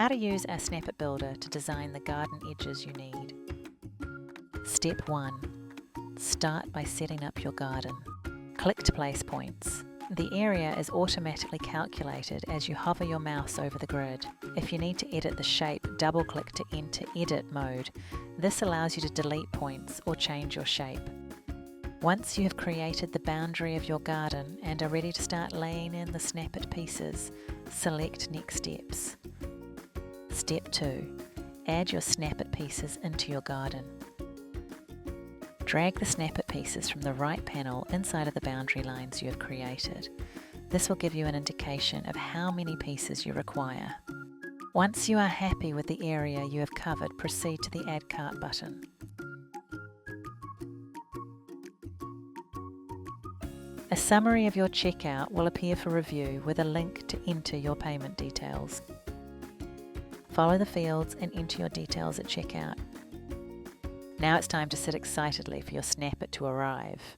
How to use our Snap It Builder to design the garden edges you need. Step 1. Start by setting up your garden. Click to place points. The area is automatically calculated as you hover your mouse over the grid. If you need to edit the shape, double-click to enter Edit mode. This allows you to delete points or change your shape. Once you have created the boundary of your garden and are ready to start laying in the Snap It pieces, select Next Steps. Step 2. Add your Snap It pieces into your garden. Drag the Snap It pieces from the right panel inside of the boundary lines you have created. This will give you an indication of how many pieces you require. Once you are happy with the area you have covered, proceed to the Add Cart button. A summary of your checkout will appear for review with a link to enter your payment details. Follow the fields and enter your details at checkout. Now it's time to sit excitedly for your Snap It to arrive.